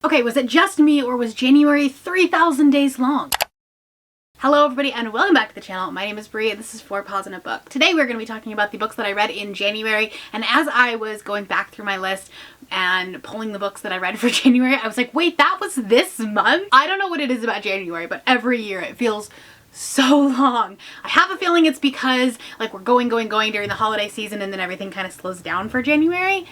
Okay, was it just me or was January 3,000 days long? Hello everybody and welcome back to the channel. My name is Brie and this is 4 Paws in a Book. Today we're going to be talking about the books that I read in January, and as I was going back through my list and pulling the books that I read for January, I was like, wait, that was this month? I don't know what it is about January, but every year it feels so long. I have a feeling it's because like we're going during the holiday season and then everything kind of slows down for January.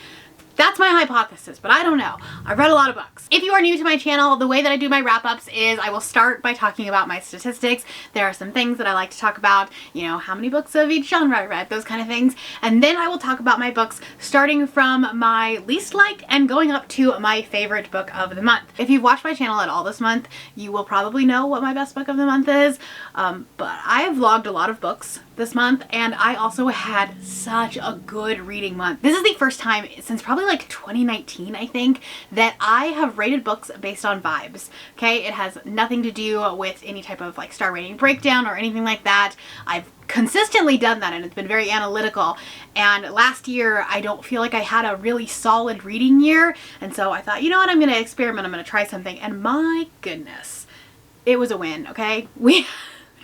That's my hypothesis, but I don't know. I've read a lot of books. If you are new to my channel, the way that I do my wrap-ups is I will start by talking about my statistics. There are some things that I like to talk about, you know, how many books of each genre I read, those kind of things. And then I will talk about my books starting from my least liked and going up to my favorite book of the month. If you've watched my channel at all this month, you will probably know what my best book of the month is. But I have vlogged a lot of books this month, and I also had such a good reading month. This is the first time since probably like 2019, I think, that I have rated books based on vibes. Okay, it has nothing to do with any type of like star rating breakdown or anything like that. I've consistently done that and it's been very analytical, and last year I don't feel like I had a really solid reading year, and so I thought, you know what, I'm gonna experiment, I'm gonna try something, and my goodness, it was a win. Okay,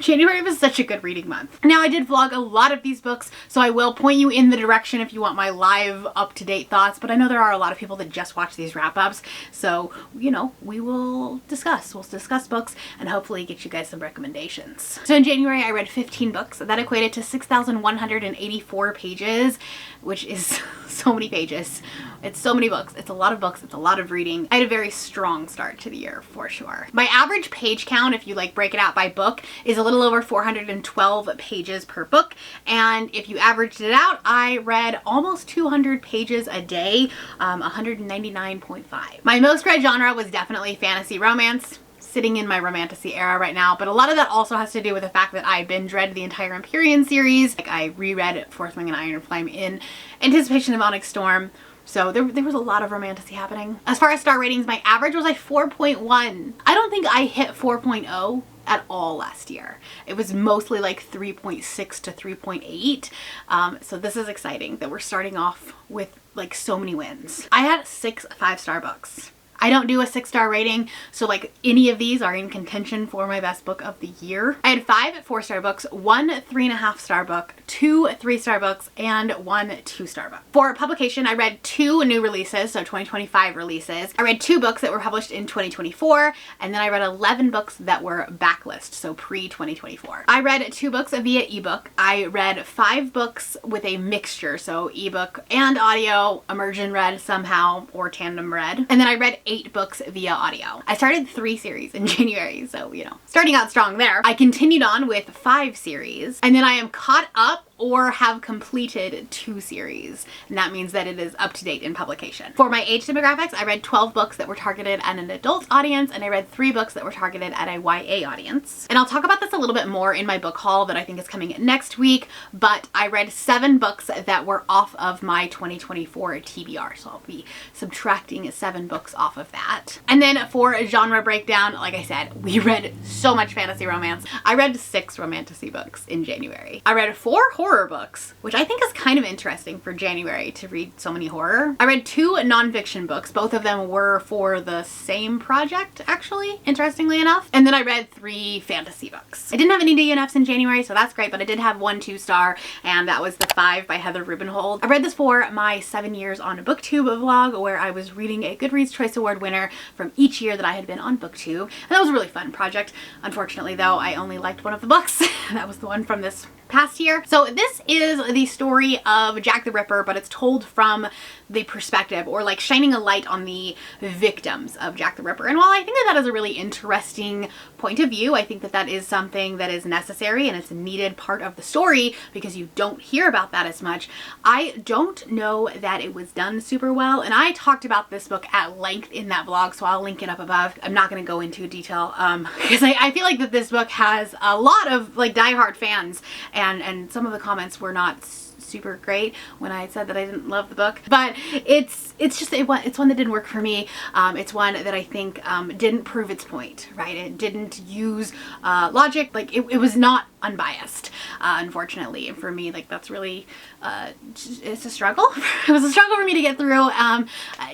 January was such a good reading month. Now, I did vlog a lot of these books, so I will point you in the direction if you want my live up-to-date thoughts, but I know there are a lot of people that just watch these wrap-ups, so, you know, we'll discuss books and hopefully get you guys some recommendations. So in January, I read 15 books. That equated to 6,184 pages, which is so many pages. It's so many books. It's a lot of books. It's a lot of reading. I had a very strong start to the year for sure. My average page count, if you like break it out by book, is a little over 412 pages per book. And if you averaged it out, I read almost 200 pages a day, 199.5. My most read genre was definitely fantasy romance. Sitting in my romantasy era right now, but a lot of that also has to do with the fact that I binge read the entire Empyrean series. Like, I reread Fourth Wing and Iron Flame in anticipation of Onyx Storm. So there was a lot of romantasy happening. As far as star ratings, my average was like 4.1. I don't think I hit 4.0 at all last year. It was mostly like 3.6 to 3.8. So this is exciting that we're starting off with like so many wins. I had 6 5-star books. I don't do a 6-star rating, so like any of these are in contention for my best book of the year. I had 5 4-star books, 1 3.5-star book, 2 3-star books, and 1 2-star book. For publication, I read 2 new releases, so 2025 releases. I read 2 books that were published in 2024, and then I read 11 books that were backlist, so pre-2024. I read 2 books via ebook. I read 5 books with a mixture, so ebook and audio, immersion read somehow, or tandem read. And then I read 8 books via audio. I started 3 series in January, so, you know, starting out strong there. I continued on with 5 series, and then I am caught up or have completed 2 series, and that means that it is up to date in publication. For my age demographics, I read 12 books that were targeted at an adult audience, and I read 3 books that were targeted at a YA audience. And I'll talk about this a little bit more in my book haul that I think is coming next week, but I read 7 books that were off of my 2024 TBR, so I'll be subtracting 7 books off of that. And then for a genre breakdown, like I said, we read so much fantasy romance. I read 6 romantasy books in January. I read 4 horror books, which I think is kind of interesting for January to read so many horror. I read 2 nonfiction books. Both of them were for the same project, actually, interestingly enough. And then I read 3 fantasy books. I didn't have any DNFs in January, so that's great, but I did have 1 2-star, and that was The 5 by Heather Rubenhold. I read this for my 7 years on BookTube vlog, where I was reading a Goodreads Choice Award winner from each year that I had been on BookTube, and that was a really fun project. Unfortunately, though, I only liked one of the books. That was the one from this past year. So this is the story of Jack the Ripper, but it's told from the perspective, or like shining a light on the victims of Jack the Ripper. And while I think that that is a really interesting point of view, I think that that is something that is necessary and it's a needed part of the story because you don't hear about that as much. I don't know that it was done super well, and I talked about this book at length in that vlog, so I'll link it up above. I'm not going to go into detail because I feel like that this book has a lot of like diehard fans, and some of the comments were not super great when I said that I didn't love the book, but it's one that didn't work for me. It's one that I think didn't prove its point, right? It didn't use logic. Like it was not unbiased, unfortunately. And for me, like, that's really, it's a struggle. It was a struggle for me to get through.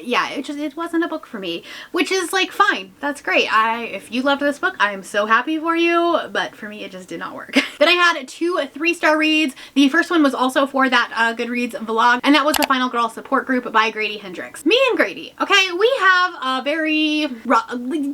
Yeah, it wasn't a book for me, which is like, fine. That's great. If you loved this book, I am so happy for you, but for me, it just did not work. Then I had 2 3-star reads. The first one was also for that Goodreads vlog, and that was The Final Girl Support Group by Grady Hendrix. Me and Grady, okay, we have a very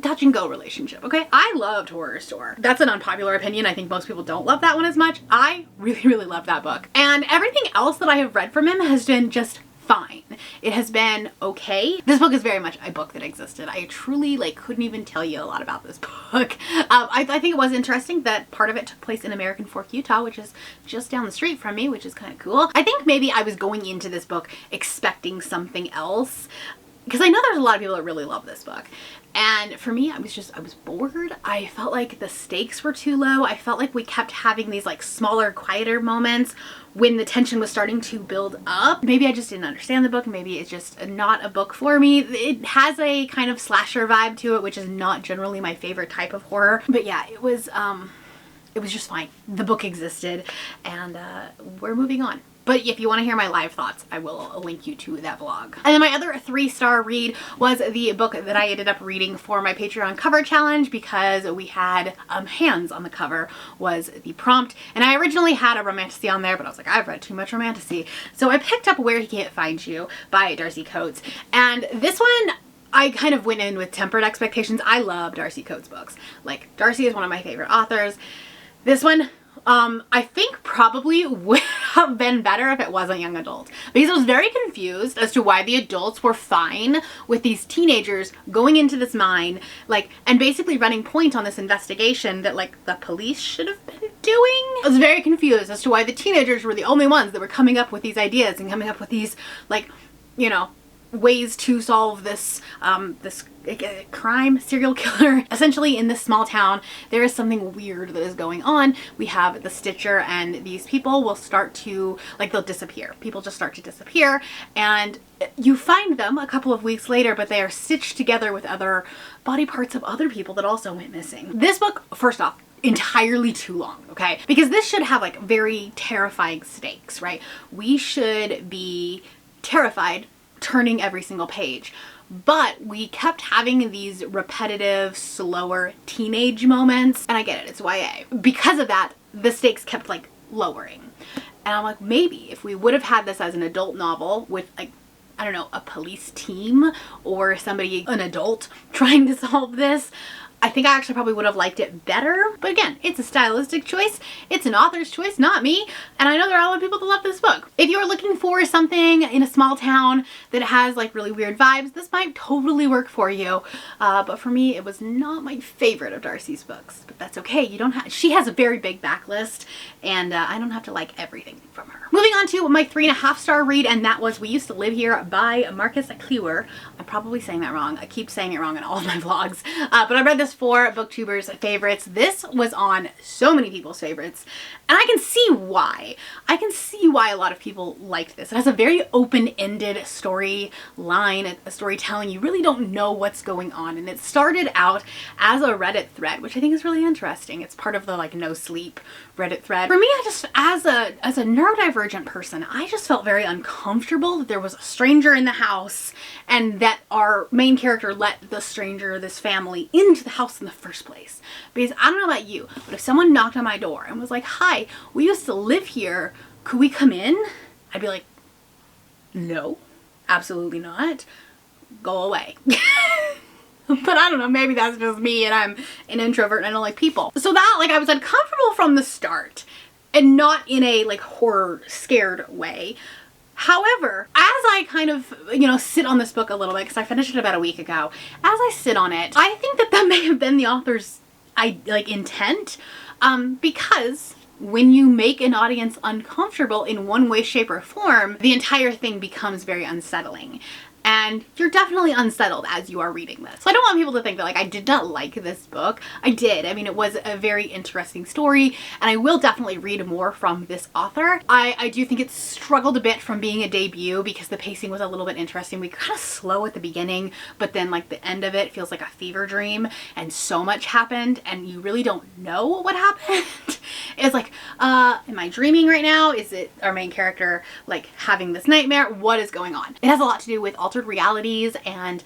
touch and go relationship, okay? I loved Horror Store. That's an unpopular opinion. I think most people don't love that one as much. I really, really love that book. And everything else that I have read from him has been just fine. It has been okay. This book is very much a book that existed. I truly like couldn't even tell you a lot about this book. I think it was interesting that part of it took place in American Fork, Utah, which is just down the street from me, which is kind of cool. I think maybe I was going into this book expecting something else, because I know there's a lot of people that really love this book. And for me, I was bored. I felt like the stakes were too low. I felt like we kept having these like smaller, quieter moments when the tension was starting to build up. Maybe I just didn't understand the book. Maybe it's just not a book for me. It has a kind of slasher vibe to it, which is not generally my favorite type of horror. But yeah, it was just fine. The book existed, and we're moving on. But if you want to hear my live thoughts, I will link you to that vlog. And then my other 3-star read was the book that I ended up reading for my Patreon cover challenge, because we had hands on the cover was the prompt. And I originally had a romantasy on there, but I was like, I've read too much romantasy. So I picked up Where He Can't Find You by Darcy Coates. And this one, I kind of went in with tempered expectations. I love Darcy Coates books. Like, Darcy is one of my favorite authors. This one, I think probably would have been better if it wasn't young adult, because I was very confused as to why the adults were fine with these teenagers going into this mine, like, and basically running point on this investigation that like the police should have been doing. I was very confused as to why the teenagers were the only ones that were coming up with these ideas and coming up with these, like, you know, ways to solve this this crime, serial killer. Essentially, in this small town, there is something weird that is going on. We have the Stitcher, and these people will start to, like, they'll disappear. People just start to disappear, and you find them a couple of weeks later, but they are stitched together with other body parts of other people that also went missing. This book, first off, entirely too long, okay? Because this should have like very terrifying stakes, right? We should be terrified turning every single page. But we kept having these repetitive, slower teenage moments. And I get it, it's YA. Because of that, the stakes kept like lowering. And I'm like, maybe if we would have had this as an adult novel with, like, I don't know, a police team or somebody, an adult, trying to solve this, I think I actually probably would have liked it better. But again, it's a stylistic choice. It's an author's choice, not me. And I know there are a lot of people that love this book. If you're looking for something in a small town that has like really weird vibes, this might totally work for you. But for me, it was not my favorite of Darcy's books. But that's okay. You don't have, she has a very big backlist, and I don't have to like everything from her. Moving on to my 3.5-star read, and that was We Used to Live Here by Marcus Klewer. I'm probably saying that wrong. I keep saying it wrong in all of my vlogs. But I read this for BookTubers favorites. This was on so many people's favorites, and I can see why. I can see why a lot of people liked this. It has a very open-ended storyline, a storytelling. You really don't know what's going on, and it started out as a Reddit thread, which I think is really interesting. It's part of the like no sleep Reddit thread. For me, I just, as a neurodivergent person, I just felt very uncomfortable that there was a stranger in the house, and that our main character let the stranger, this family, into the house in the first place. Because I don't know about you, but if someone knocked on my door and was like, "Hi, we used to live here, could we come in?" I'd be like, "No, absolutely not. Go away." But I don't know, maybe that's just me and I'm an introvert and I don't like people. So that, like, I was uncomfortable from the start, and not in a like horror scared way. However, as I kind of, you know, sit on this book a little bit, because I finished it about a week ago, as I sit on it, I think that may have been the author's intent, because when you make an audience uncomfortable in one way, shape, or form, the entire thing becomes very unsettling. And you're definitely unsettled as you are reading this. So I don't want people to think that like I did not like this book. I did. I mean, it was a very interesting story, and I will definitely read more from this author. I do think it struggled a bit from being a debut because the pacing was a little bit interesting. We kind of slow at the beginning, but then like the end of it feels like a fever dream, and so much happened and you really don't know what happened. It's like, am I dreaming right now? Is it our main character like having this nightmare? What is going on? It has a lot to do with altered realities, and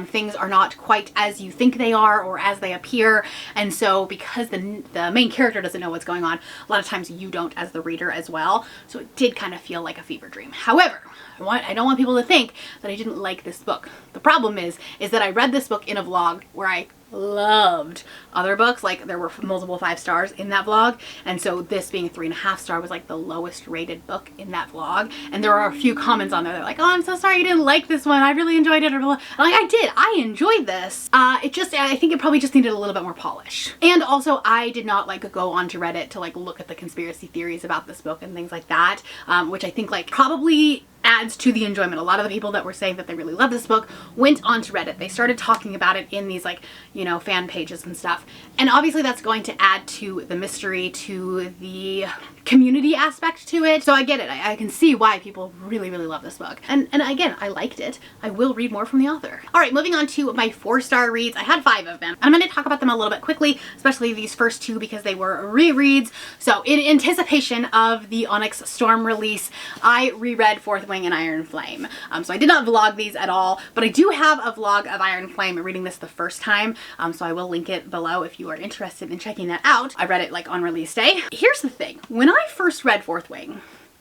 things are not quite as you think they are or as they appear. And so because the main character doesn't know what's going on, a lot of times you don't as the reader as well. So it did kind of feel like a fever dream. However, I don't want people to think that I didn't like this book. The problem is that I read this book in a vlog where I loved other books. Like, there were multiple 5 stars in that vlog, and so this being a 3.5 star was like the lowest rated book in that vlog. And there are a few comments on there that are like, oh, I'm so sorry you didn't like this one, I really enjoyed it, or like, I did, I enjoyed this. I think it probably just needed a little bit more polish. And also, I did not like go on to Reddit to like look at the conspiracy theories about this book and things like that, which I think like probably adds to the enjoyment. A lot of the people that were saying that they really love this book went onto Reddit. They started talking about it in these like, you know, fan pages and stuff. And obviously that's going to add to the mystery, to the community aspect to it. So I get it. I can see why people really, really love this book. And again, I liked it. I will read more from the author. All right, moving on to my 4-star reads. I had 5 of them. I'm going to talk about them a little bit quickly, especially these first 2 because they were rereads. So in anticipation of the Onyx Storm release, I reread Fourth Wing and Iron Flame. So I did not vlog these at all, but I do have a vlog of Iron Flame reading this the first time. So I will link it below if you are interested in checking that out. I read it like on release day. Here's the thing. When I first read Fourth Wing,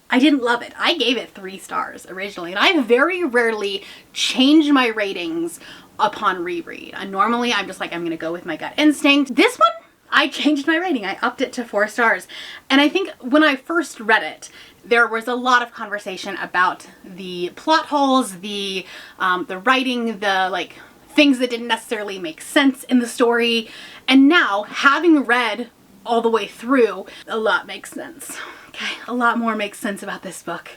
I didn't love it. I gave it 3 stars originally, and I very rarely change my ratings upon reread. Normally I'm just like, I'm gonna go with my gut instinct. This one, I changed my rating. I upped it to 4 stars. And I think when I first read it, there was a lot of conversation about the plot holes, the writing, the like things that didn't necessarily make sense in the story. And now, having read all the way through, a lot makes sense. Okay, a lot more makes sense about this book.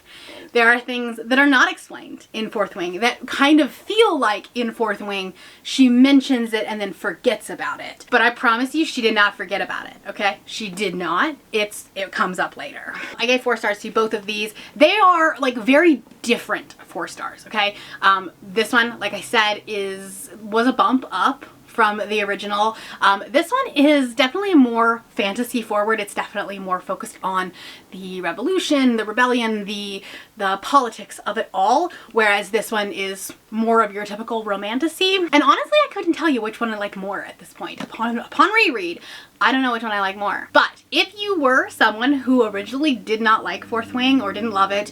There are things that are not explained in Fourth Wing that kind of feel like in Fourth Wing she mentions it and then forgets about it. But I promise you, she did not forget about it, okay? She did not. It comes up later. I gave 4 stars to both of these. They are like very different 4 stars, okay? This one, like I said, was a bump up from the original. This one is definitely more fantasy forward. It's definitely more focused on the revolution, the rebellion, the politics of it all, whereas this one is more of your typical romantasy. And honestly, I couldn't tell you which one I like more at this point. Upon reread, I don't know which one I like more. But if you were someone who originally did not like Fourth Wing or didn't love it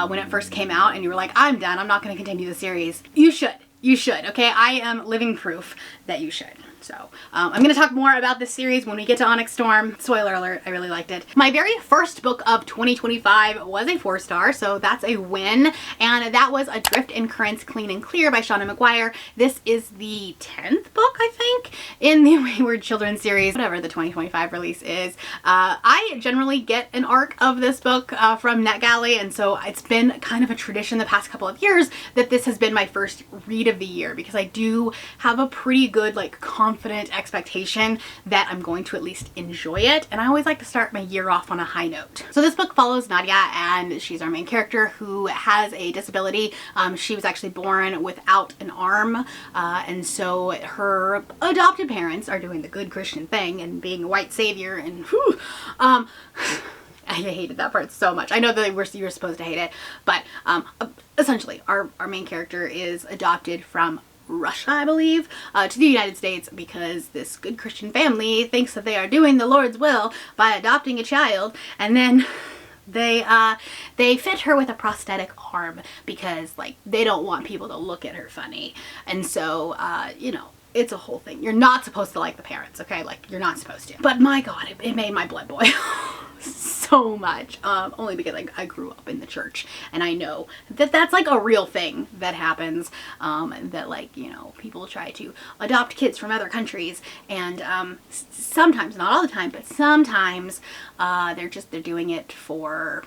when it first came out, and you were like, I'm done, I'm not going to continue the series, you should. You should, okay? I am living proof that you should. So I'm going to talk more about this series when we get to Onyx Storm. Spoiler alert, I really liked it. My very first book of 2025 was a 4-star, so that's a win. And that was Adrift in Currents Clean and Clear by Shauna McGuire. This is the 10th book, I think, in the Wayward Children series, whatever the 2025 release is. I generally get an arc of this book from NetGalley, and so it's been kind of a tradition the past couple of years that this has been my first read of the year, because I do have a pretty good like confident expectation that I'm going to at least enjoy it, and I always like to start my year off on a high note. So this book follows Nadia, and she's our main character who has a disability. She was actually born without an arm, and so her adopted parents are doing the good Christian thing and being a white savior, and whew, I hated that part so much. I know that you were supposed to hate it, but essentially our main character is adopted from Russia, I believe, to the United States because this good Christian family thinks that they are doing the Lord's will by adopting a child, and then they fit her with a prosthetic arm because like they don't want people to look at her funny. And so you know, it's a whole thing. You're not supposed to like the parents, okay? Like, you're not supposed to. But my God, it made my blood boil so much. Only because I grew up in the church, and I know that that's like a real thing that happens. That like, you know, people try to adopt kids from other countries, and sometimes, not all the time, but sometimes they're doing it for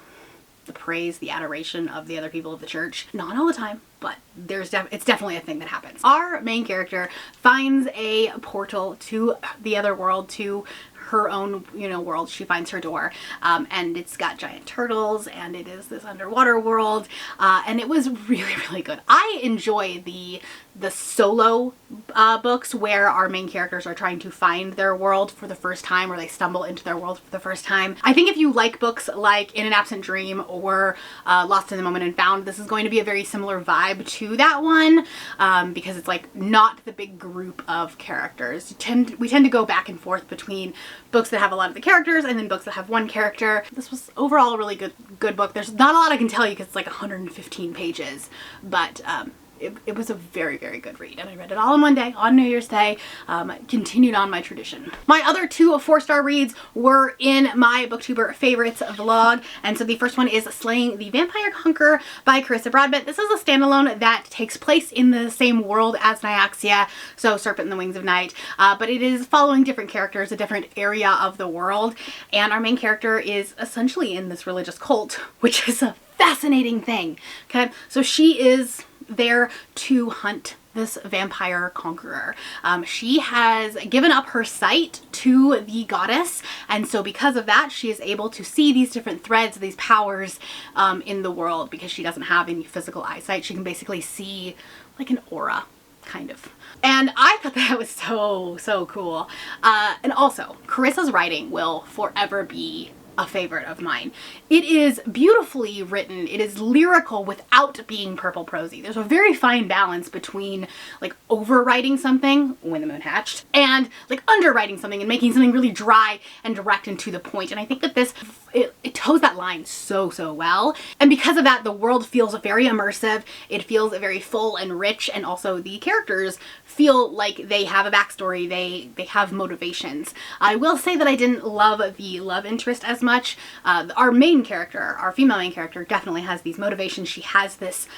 the praise, the adoration of the other people of the church. Not all the time, but it's definitely a thing that happens. Our main character finds a portal to the other world, to her own, you know, world. She finds her door, and it's got giant turtles, and it is this underwater world, and it was really, really good. I enjoy the the solo books where our main characters are trying to find their world for the first time, or they stumble into their world for the first time. I think if you like books like In an Absent Dream or Lost in the Moment and Found, this is going to be a very similar vibe to that one, because it's like not the big group of characters. We tend to go back and forth between books that have a lot of the characters and then books that have one character. This was overall a really good book. There's not a lot I can tell you because it's like 115 pages, but it was a very, very good read, and I read it all in one day on New Year's Day. Continued on my tradition. My other 2 4-star reads were in my BookTuber favorites vlog, and so the first one is Slaying the Vampire Conqueror by Carissa Broadbent. This is a standalone that takes place in the same world as Nyaxia, so Serpent and the Wings of Night, but it is following different characters, a different area of the world, and our main character is essentially in this religious cult, which is a fascinating thing. Okay, so she is there to hunt this vampire conqueror. She has given up her sight to the goddess, and so because of that she is able to see these different threads, these powers in the world. Because she doesn't have any physical eyesight, she can basically see like an aura, kind of. And I thought that was so cool. And also, Carissa's writing will forever be a favorite of mine. It is beautifully written. It is lyrical without being purple prosy. There's a very fine balance between like overwriting something, When the Moon Hatched, and like underwriting something and making something really dry and direct and to the point. And I think that this, it toes that line so well. And because of that, the world feels very immersive. It feels very full and rich, and also the characters feel like they have a backstory. They have motivations. I will say that I didn't love the love interest as much. Our main character, our female main character, definitely has these motivations. She has this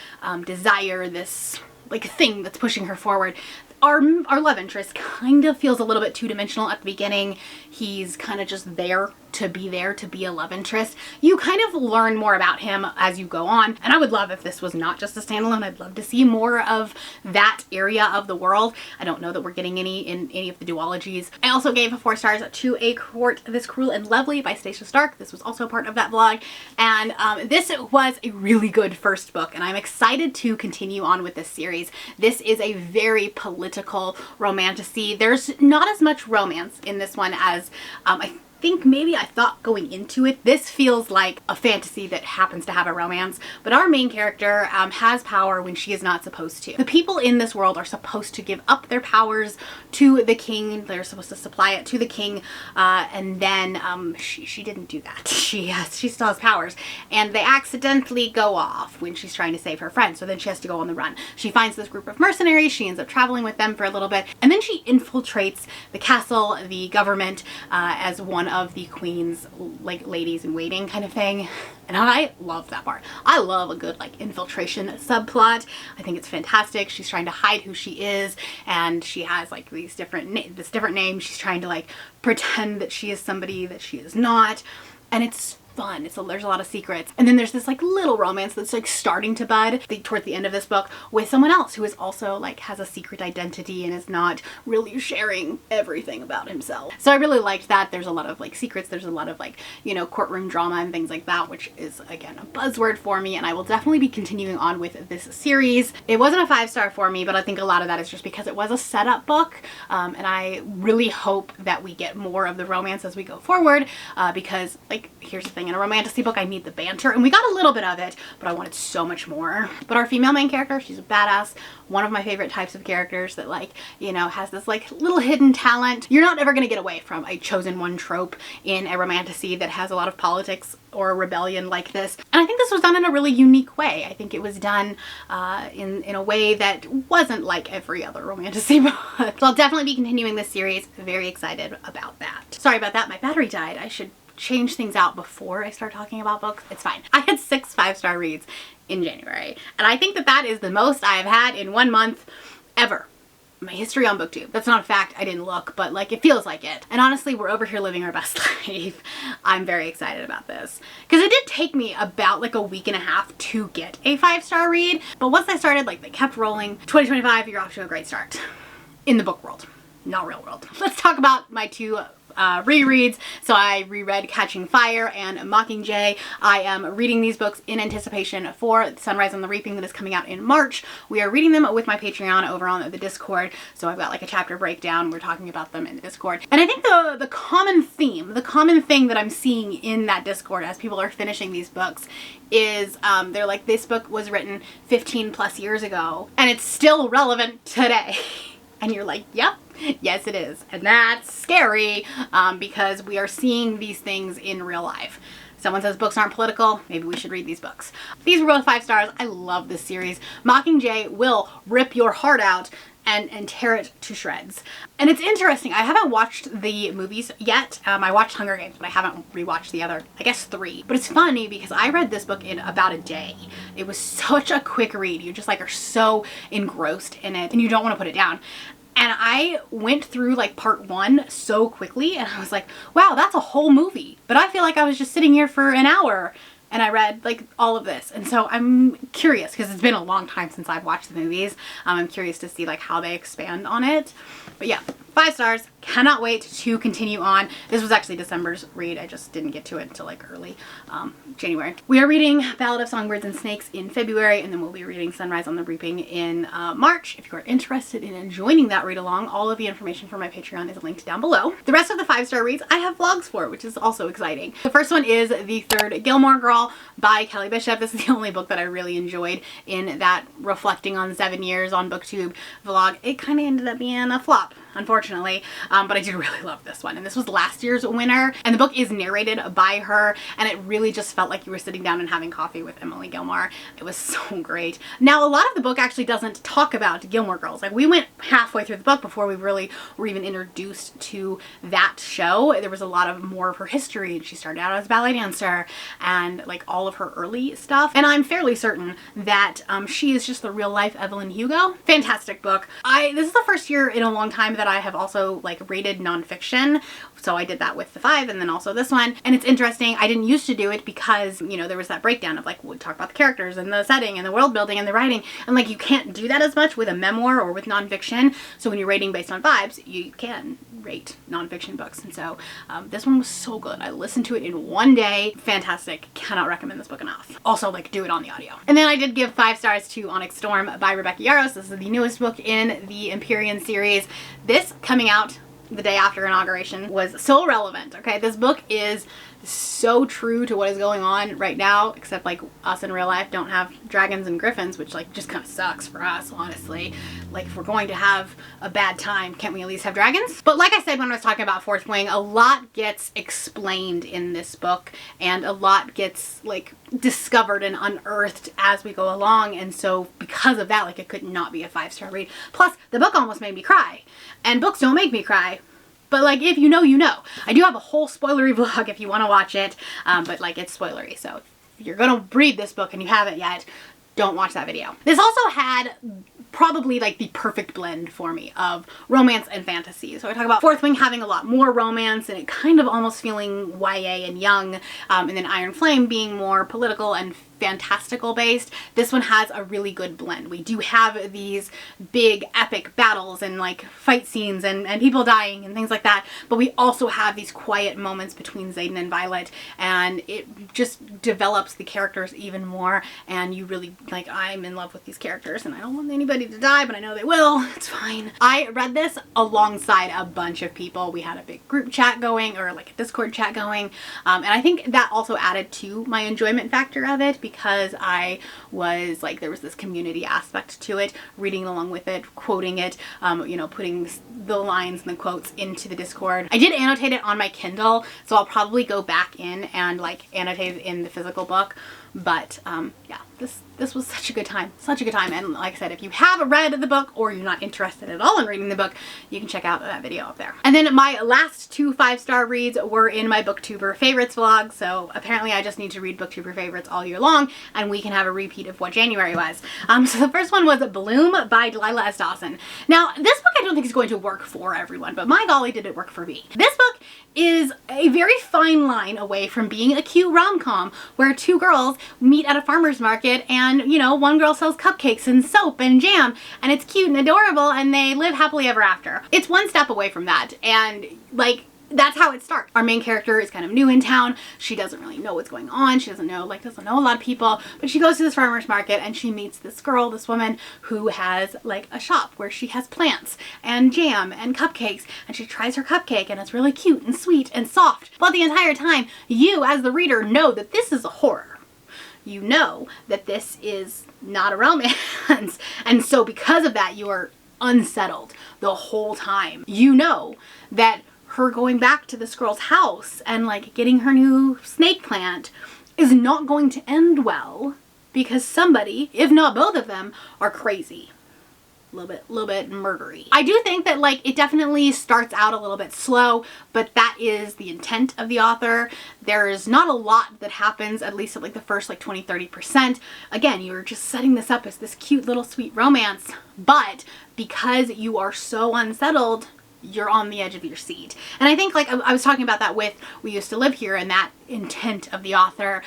desire, this like thing that's pushing her forward. Our love interest kind of feels a little bit two-dimensional at the beginning. He's kind of just there to be a love interest. You kind of learn more about him as you go on, and I would love if this was not just a standalone. I'd love to see more of that area of the world. I don't know that we're getting any in any of the duologies. I also gave 4 stars to A Court This Cruel and Lovely by Stacia Stark. This was also part of that vlog, and this was a really good first book, and I'm excited to continue on with this series. This is a very political romantasy. There's not as much romance in this one as I think maybe I thought going into it. This feels like a fantasy that happens to have a romance, but our main character has power when she is not supposed to. The people in this world are supposed to give up their powers to the king. They're supposed to supply it to the king, and then she didn't do that. She still has powers, and they accidentally go off when she's trying to save her friend, so then she has to go on the run. She finds this group of mercenaries, she ends up traveling with them for a little bit, and then she infiltrates the castle, the government, as one of the queen's like ladies in waiting kind of thing. And I love that part. I love a good like infiltration subplot. I think it's fantastic. She's trying to hide who she is, and she has like this different name. She's trying to like pretend that she is somebody that she is not, and it's fun. There's a lot of secrets. And then there's this like little romance that's like starting to bud towards the end of this book with someone else who is also like has a secret identity and is not really sharing everything about himself. So I really liked that. There's a lot of like secrets. There's a lot of like, you know, courtroom drama and things like that, which is again a buzzword for me, and I will definitely be continuing on with this series. It wasn't a 5-star for me, but I think a lot of that is just because it was a setup book, and I really hope that we get more of the romance as we go forward, because like here's the thing, in a romantasy book I need the banter, and we got a little bit of it, but I wanted so much more. But our female main character, she's a badass, one of my favorite types of characters that like, you know, has this like little hidden talent. You're not ever gonna get away from a chosen one trope in a romantasy that has a lot of politics or a rebellion like this, and I think this was done in a really unique way. I think it was done in a way that wasn't like every other romantasy book. So I'll definitely be continuing this series. Very excited about that. Sorry about that, my battery died. I should change things out before I start talking about books. It's fine. I had 6 5-star reads in January, and I think that that is the most I've had in 1 month ever. My history on BookTube. That's not a fact. I didn't look, but like it feels like it. And honestly, we're over here living our best life. I'm very excited about this because it did take me about like a week and a half to get a 5-star read, but once I started, like they kept rolling. 2025, you're off to a great start in the book world, not real world. Let's talk about my 2 rereads. So I reread Catching Fire and Mockingjay. I am reading these books in anticipation for Sunrise on the Reaping that is coming out in March. We are reading them with my Patreon over on the Discord. So I've got like a chapter breakdown. We're talking about them in the Discord. And I think the common theme, the common thing that I'm seeing in that Discord as people are finishing these books is they're like, this book was written 15 plus years ago and it's still relevant today. And you're like, yep, yes it is. And that's scary because we are seeing these things in real life. Someone says books aren't political, maybe we should read these books. These were both 5 stars. I love this series. Mockingjay will rip your heart out and tear it to shreds. And it's interesting, I haven't watched the movies yet. I watched Hunger Games, but I haven't rewatched the other, I guess 3. But it's funny because I read this book in about a day. It was such a quick read. You just like are so engrossed in it and you don't want to put it down. And I went through like part 1 so quickly and I was like, wow, that's a whole movie. But I feel like I was just sitting here for an hour and I read like all of this. And so I'm curious because it's been a long time since I've watched the movies. I'm curious to see like how they expand on it. But yeah, 5 stars. Cannot wait to continue on. This was actually December's read. I just didn't get to it until like early January. We are reading Ballad of Songbirds and Snakes in February, and then we'll be reading Sunrise on the Reaping in March. If you are interested in joining that read along, all of the information for my Patreon is linked down below. The rest of the 5-star reads I have vlogs for, which is also exciting. The first one is The Third Gilmore Girl by Kelly Bishop. This is the only book that I really enjoyed in that reflecting on 7 years on BookTube vlog. It kind of ended up being a flop, unfortunately, but I did really love this one. And this was last year's winner, and the book is narrated by her, and it really just felt like you were sitting down and having coffee with Emily Gilmore. It was so great. Now, a lot of the book actually doesn't talk about Gilmore Girls. Like, we went halfway through the book before we really were even introduced to that show. There was a lot of more of her history, and she started out as a ballet dancer and like all of her early stuff. And I'm fairly certain that she is just the real life Evelyn Hugo. Fantastic book. This is the first year in a long time that I have also like rated nonfiction. So I did that with the 5 and then also this one. And it's interesting. I didn't used to do it because, you know, there was that breakdown of like, we'd talk about the characters and the setting and the world building and the writing. And like, you can't do that as much with a memoir or with nonfiction. So when you're rating based on vibes, you can rate nonfiction books. And so this one was so good. I listened to it in one day. Fantastic. Cannot recommend this book enough. Also, like, do it on the audio. And then I did give 5 stars to Onyx Storm by Rebecca Yarros. This is the newest book in the Empyrean series. This coming out the day after inauguration was so relevant. Okay, this book is so true to what is going on right now, except like us in real life don't have dragons and griffins, which like just kind of sucks for us, honestly. Like, if we're going to have a bad time, can't we at least have dragons? But like I said when I was talking about Fourth Wing, a lot gets explained in this book and a lot gets like discovered and unearthed as we go along. And so because of that, like, it could not be a 5-star read. Plus, the book almost made me cry, and books don't make me cry. But like, if you know, you know. I do have a whole spoilery vlog if you want to watch it, but like, it's spoilery. So if you're gonna read this book and you haven't yet, don't watch that video. This also had probably like the perfect blend for me of romance and fantasy. So I talk about Fourth Wing having a lot more romance and it kind of almost feeling YA and young, and then Iron Flame being more political and fantastical based. This one has a really good blend. We do have these big epic battles and like fight scenes and people dying and things like that, but we also have these quiet moments between Xaden and Violet, and it just develops the characters even more, and you really, like, I'm in love with these characters and I don't want anybody to die, but I know they will. It's fine. I read this alongside a bunch of people. We had a big group chat going, or like a Discord chat going, and I think that also added to my enjoyment factor of it, because I was like, there was this community aspect to it, reading along with it, quoting it, you know, putting the lines and the quotes into the Discord. I did annotate it on my Kindle, so I'll probably go back in and like annotate it in the physical book. But yeah, this was such a good time, such a good time. And like I said, if you have read the book or you're not interested at all in reading the book, you can check out that video up there. And then my last 2 5-star reads were in my BookTuber favorites vlog. So apparently I just need to read BookTuber favorites all year long and we can have a repeat of what January was. So the first one was Bloom by Delilah S. Dawson. Now, this book I don't think is going to work for everyone, but my golly did it work for me. This book is a very fine line away from being a cute rom-com where 2 girls meet at a farmer's market and, you know, one girl sells cupcakes and soap and jam and it's cute and adorable and they live happily ever after. It's one step away from that, and like, that's how it starts. Our main character is kind of new in town. She doesn't really know what's going on. She doesn't know a lot of people, but she goes to this farmer's market and she meets this girl, this woman who has like a shop where she has plants and jam and cupcakes, and she tries her cupcake and it's really cute and sweet and soft. But the entire time, you as the reader know that this is a horror. You know that this is not a romance. And so because of that, you are unsettled the whole time. You know that her going back to this girl's house and like getting her new snake plant is not going to end well because somebody, if not both of them, are crazy. A little bit murdery. I do think that like it definitely starts out a little bit slow, but that is the intent of the author. There's not a lot that happens, at least at like the first like 20-30%. Again, you're just setting this up as this cute little sweet romance, but because you are so unsettled, you're on the edge of your seat. And I think like I was talking about that with We Used to Live Here, and that intent of the author,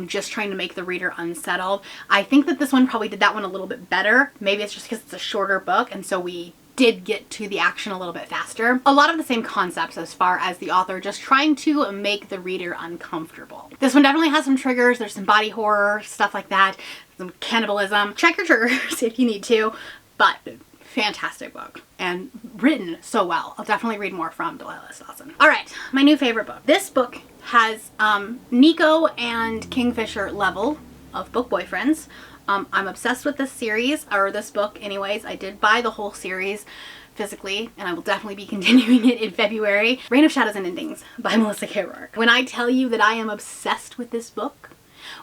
just trying to make the reader unsettled. I think that this one probably did that one a little bit better. Maybe it's just because it's a shorter book and so we did get to the action a little bit faster. A lot of the same concepts as far as the author just trying to make the reader uncomfortable. This one definitely has some triggers. There's some body horror, stuff like that, some cannibalism. Check your triggers if you need to, but fantastic book and written so well. I'll definitely read more from Delilah S. Dawson. All right, my new favorite book. This book has Nico and Kingfisher level of book boyfriends. I'm obsessed with this series, or this book anyways. I did buy the whole series physically, and I will definitely be continuing it in February. Reign of Shadows and Endings by Melissa K. Rourke. When I tell you that I am obsessed with this book,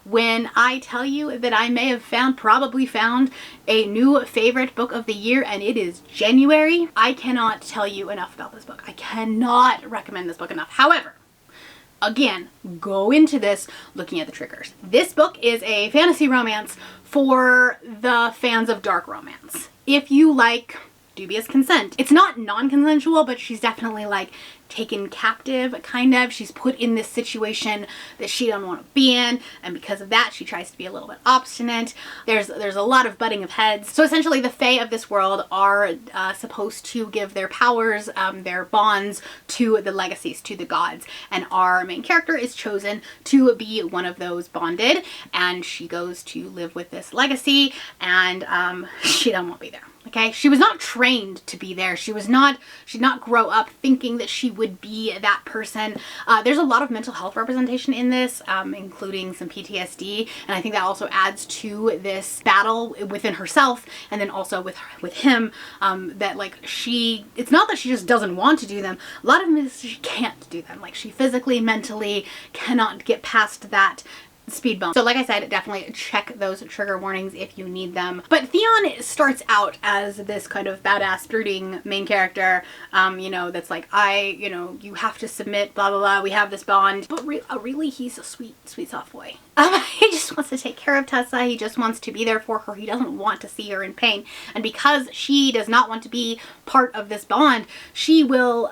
when I tell you that I may have probably found a new favorite book of the year and it is January, I cannot tell you enough about this book. I cannot recommend this book enough. However, again, go into this looking at the triggers. This book is a fantasy romance for the fans of dark romance. If you like dubious consent. It's not non-consensual, but she's definitely like taken captive, kind of. She's put in this situation that she doesn't want to be in, and because of that she tries to be a little bit obstinate. There's a lot of butting of heads. So essentially the Fae of this world are supposed to give their powers, their bonds to the legacies, to the gods, and our main character is chosen to be one of those bonded, and she goes to live with this legacy, and she doesn't want to be there. Okay, she was not trained to be there. She did not grow up thinking that she would be that person. There's a lot of mental health representation in this, including some PTSD, and I think that also adds to this battle within herself, and then also with him, that like it's not that she just doesn't want to do them. A lot of them is she can't do them. Like she physically, mentally cannot get past that speed bump. So like I said, definitely check those trigger warnings if you need them. But Theon starts out as this kind of badass brooding main character, you know, that's like, you have to submit, blah blah blah, we have this bond. But really he's a sweet soft boy. He just wants to take care of Tessa. He just wants to be there for her. He doesn't want to see her in pain. And because she does not want to be part of this bond, she will,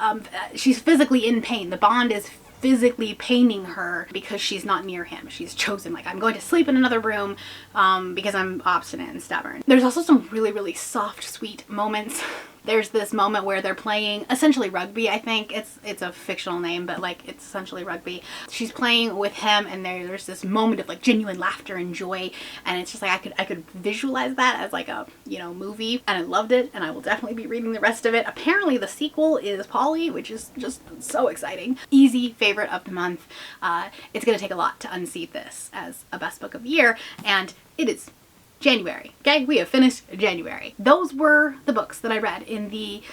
she's physically in pain. The bond is physically paining her because she's not near him. She's chosen, like, I'm going to sleep in another room because I'm obstinate and stubborn. There's also some really soft, sweet moments. There's this moment where they're playing essentially rugby. I think it's a fictional name, but like it's essentially rugby. She's playing with him, and there's this moment of like genuine laughter and joy, and it's just like I could visualize that as like a, you know, movie, and I loved it, and I will definitely be reading the rest of it. Apparently the sequel is Polly, which is just so exciting. Easy favorite of the month. It's gonna take a lot to unseat this as a best book of the year, and it is January. Okay, we have finished January. Those were the books that I read in the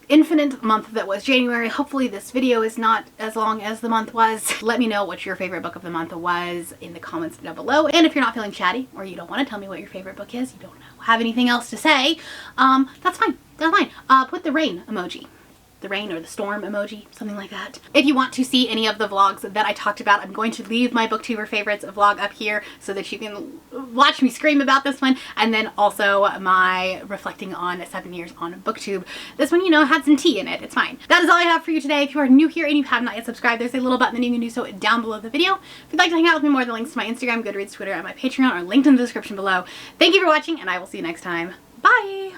infinite month that was January. Hopefully this video is not as long as the month was. Let me know what your favorite book of the month was in the comments down below. And if you're not feeling chatty, or you don't want to tell me what your favorite book is, you don't have anything else to say, that's fine. That's fine. Put the rain emoji. The rain or the storm emoji, something like that. If you want to see any of the vlogs that I talked about, I'm going to leave my booktuber favorites vlog up here so that you can watch me scream about this one, and then also my reflecting on 7 years on booktube. This one, you know, had some tea in it. It's fine. That is all I have for you today. If you are new here and you have not yet subscribed, there's a little button that you can do so down below the video. If you'd like to hang out with me more, the links to my Instagram, Goodreads, Twitter, and my Patreon are linked in the description below. Thank you for watching, and I will see you next time. Bye!